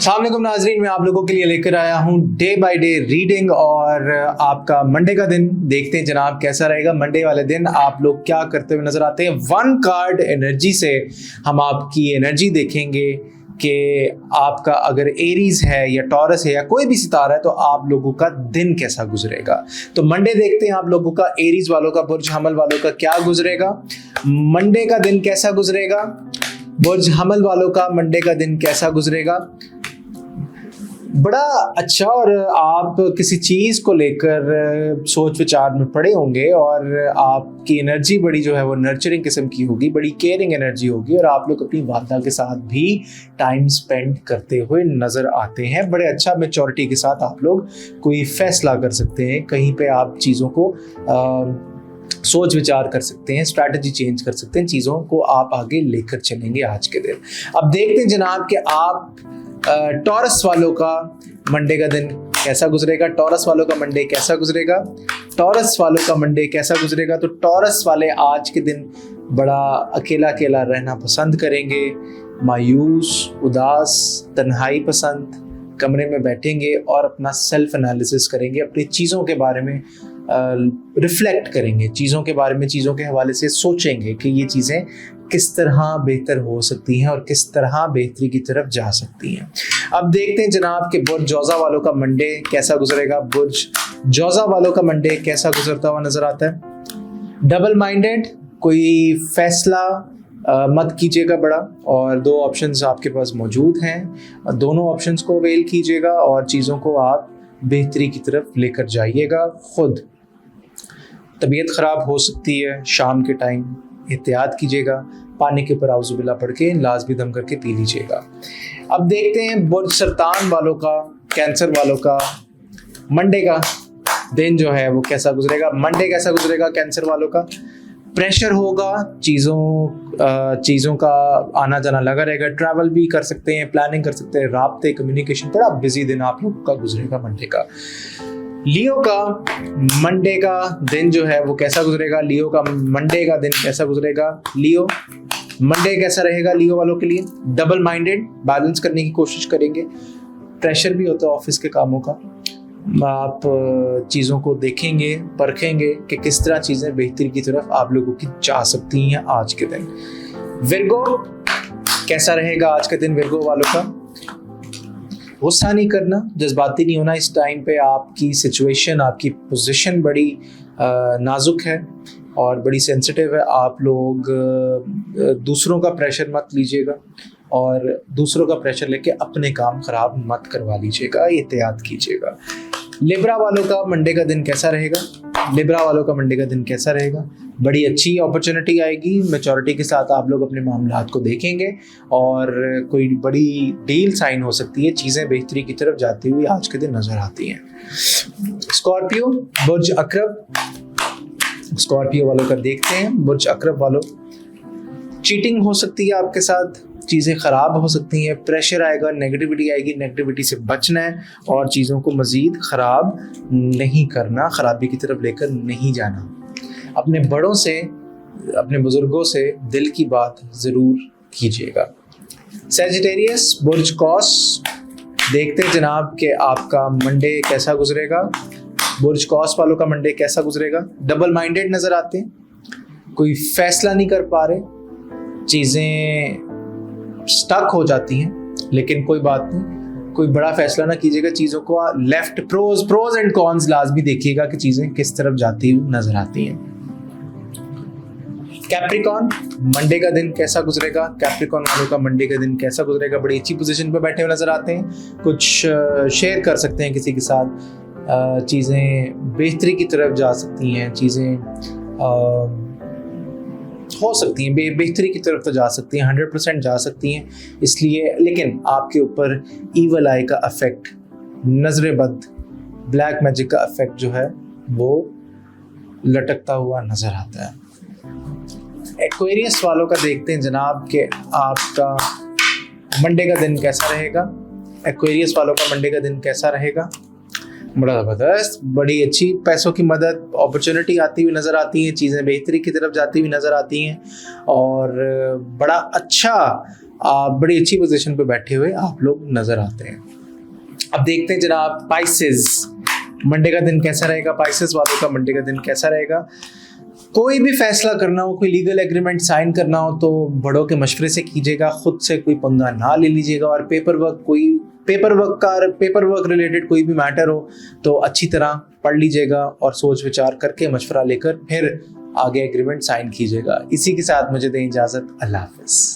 अस्सलाम वालेकुम नाजरीन, मैं आप लोगों के लिए लेकर आया हूं डे बाय डे रीडिंग और आपका मंडे का दिन देखते हैं जनाब कैसा रहेगा। मंडे वाले दिन आप लोग क्या करते हुए नजर आते हैं। वन कार्ड एनर्जी से हम आपकी एनर्जी देखेंगे कि आपका अगर एरीज है या टॉरस है या कोई भी सितारा है तो आप लोगों का दिन कैसा गुजरेगा। तो मंडे देखते हैं आप लोगों का, एरीज वालों का, बुर्ज हमल वालों का क्या गुजरेगा। मंडे का दिन कैसा गुजरेगा, बुर्ज हमल वालों का मंडे का दिन कैसा गुजरेगा। बड़ा अच्छा, और आप किसी चीज़ को लेकर सोच विचार में पड़े होंगे और आपकी एनर्जी बड़ी जो है वो नर्चरिंग किस्म की होगी, बड़ी केयरिंग एनर्जी होगी और आप लोग अपनी वालदा के साथ भी टाइम स्पेंड करते हुए नज़र आते हैं। बड़े अच्छा मैच्योरिटी के साथ आप लोग कोई फैसला कर सकते हैं, कहीं पे आप चीज़ों को सोच विचार कर सकते हैं, स्ट्रैटेजी चेंज कर सकते हैं, चीज़ों को आप आगे लेकर चलेंगे आज के दिन। अब देखते हैं जनाब कि आप टॉरस वालों का मंडे का दिन कैसा गुजरेगा। टॉरस वालों का मंडे कैसा गुजरेगा, टॉरस वालों का मंडे कैसा गुजरेगा। तो टॉरस वाले आज के दिन बड़ा अकेला अकेला रहना पसंद करेंगे, मायूस, उदास, तन्हाई पसंद, कमरे में बैठेंगे और अपना सेल्फ एनालिसिस करेंगे, अपनी चीज़ों के बारे में रिफ्लेक्ट करेंगे, चीज़ों के बारे में, चीज़ों के हवाले से सोचेंगे कि ये चीज़ें किस तरह बेहतर हो सकती हैं और किस तरह बेहतरी की तरफ जा सकती हैं। अब देखते हैं जनाब कि बुर्ज जौज़ा वालों का मंडे कैसा गुजरेगा। बुर्ज जौज़ा वालों का मंडे कैसा गुजरता हुआ नजर आता है। डबल माइंडेड, कोई फैसला मत कीजिएगा बड़ा, और दो ऑप्शंस आपके पास मौजूद हैं, दोनों ऑप्शंस को अवेल कीजिएगा और चीज़ों को आप बेहतरी की तरफ लेकर जाइएगा। खुद तबीयत ख़राब हो सकती है शाम के टाइम, एहतियात कीजिएगा, पानी के ऊपर आउज़ुबिल्ला पढ़ के लाज़मी दम करके पी लीजिएगा। अब देखते हैं बुर्ज सरतान वालों का, कैंसर वालों का मंडे का दिन जो है वो कैसा गुजरेगा। मंडे कैसा गुजरेगा कैंसर वालों का। प्रेशर होगा, चीज़ों का आना जाना लगा रहेगा, ट्रैवल भी कर सकते हैं, प्लानिंग कर सकते हैं, राब्ते, कम्युनिकेशन, बड़ा बिजी दिन आप लोग का गुजरेगा मंडे का। लियो का मंडे का दिन जो है वो कैसा गुजरेगा। लियो का मंडे का दिन कैसा गुजरेगा। लियो मंडे कैसा रहेगा लियो वालों के लिए। डबल माइंडेड, बैलेंस करने की कोशिश करेंगे, प्रेशर भी होता है ऑफिस के कामों का, आप चीज़ों को देखेंगे, परखेंगे कि किस तरह चीज़ें बेहतरी की तरफ आप लोगों की जा सकती हैं आज के दिन। विर्गो कैसा रहेगा आज के दिन विर्गो वालों का। गुस्सा नहीं करना, जज्बाती नहीं होना। इस टाइम पे आपकी सिचुएशन, आपकी पोजीशन बड़ी नाजुक है और बड़ी सेंसिटिव है। आप लोग दूसरों का प्रेशर मत लीजिएगा और दूसरों का प्रेशर लेके अपने काम खराब मत करवा लीजिएगा, एहतियात कीजिएगा। लिब्रा वालों का मंडे का दिन कैसा रहेगा। लिब्रा वालों का मंडे का दिन कैसा रहेगा। बड़ी अच्छी अपॉर्चुनिटी आएगी, मैच्योरिटी के साथ आप लोग अपने मामलात को देखेंगे और कोई बड़ी डील साइन हो सकती है, चीज़ें बेहतरी की तरफ जाती हुई आज के दिन नजर आती हैं। स्कॉर्पियो, बुर्ज अकरब, स्कॉर्पियो वालों का देखते हैं। बुर्ज अकरब वालों, चीटिंग हो सकती है आपके साथ, चीज़ें ख़राब हो सकती हैं, प्रेशर आएगा, नेगेटिविटी आएगी, नेगेटिविटी से बचना है और चीज़ों को मज़ीद ख़राब नहीं करना, ख़राबी की तरफ लेकर नहीं जाना। अपने बड़ों से, अपने बुज़ुर्गों से दिल की बात ज़रूर कीजिएगा। सैजिटेरियस, बुर्ज कॉस, देखते हैं जनाब कि आपका मंडे कैसा गुजरेगा। बुर्ज कॉस वालों का मंडे कैसा गुजरेगा। डबल माइंडेड नज़र आते हैं, कोई फैसला नहीं कर पा रहे, चीज़ें स्टक हो जाती हैं, लेकिन कोई बात नहीं, कोई बड़ा फैसला ना कीजिएगा, चीज़ों को लेफ्ट, प्रोज एंड कॉन्स लाजमी देखिएगा कि चीज़ें किस तरफ जाती हुई नजर आती हैं। कैप्रिकॉन, मंडे का दिन कैसा गुजरेगा। कैप्रिकॉन वालों का मंडे का दिन कैसा गुजरेगा। बड़ी अच्छी पोजीशन पे बैठे हुए नजर आते हैं, कुछ शेयर कर सकते हैं किसी के साथ, चीज़ें बेहतरी की तरफ जा सकती हैं, चीज़ें हो सकती हैं बेहतरी की तरफ तो जा सकती हैं, 100% जा सकती हैं। इसलिए लेकिन आपके ऊपर ईवल आई का अफेक्ट, नजर बद, ब्लैक मैजिक का अफेक्ट जो है वो लटकता हुआ नजर आता है। एक्वेरियस वालों का देखते हैं जनाब कि आपका मंडे का दिन कैसा रहेगा। एक्वेरियस वालों का मंडे का दिन कैसा रहेगा। बड़ा ज़बरदस्त, बड़ी अच्छी पैसों की मदद, अपॉर्चुनिटी आती हुई नज़र आती हैं, चीज़ें बेहतरी की तरफ जाती हुई नज़र आती हैं और बड़ा अच्छा बड़ी अच्छी पोजीशन पे बैठे हुए आप लोग नजर आते हैं। अब देखते हैं जनाब पाइसेस, मंडे का दिन कैसा रहेगा। पाइसेस वालों का मंडे का दिन कैसा रहेगा। कोई भी फैसला करना हो, कोई लीगल एग्रीमेंट साइन करना हो तो बड़ों के मशवरे से कीजिएगा, खुद से कोई पंगा ना ले लीजिएगा। और पेपर वर्क रिलेटेड कोई भी मैटर हो तो अच्छी तरह पढ़ लीजिएगा और सोच विचार करके मशवरा लेकर फिर आगे एग्रीमेंट साइन कीजिएगा। इसी के साथ मुझे दें इजाजत। अल्लाह हाफिज।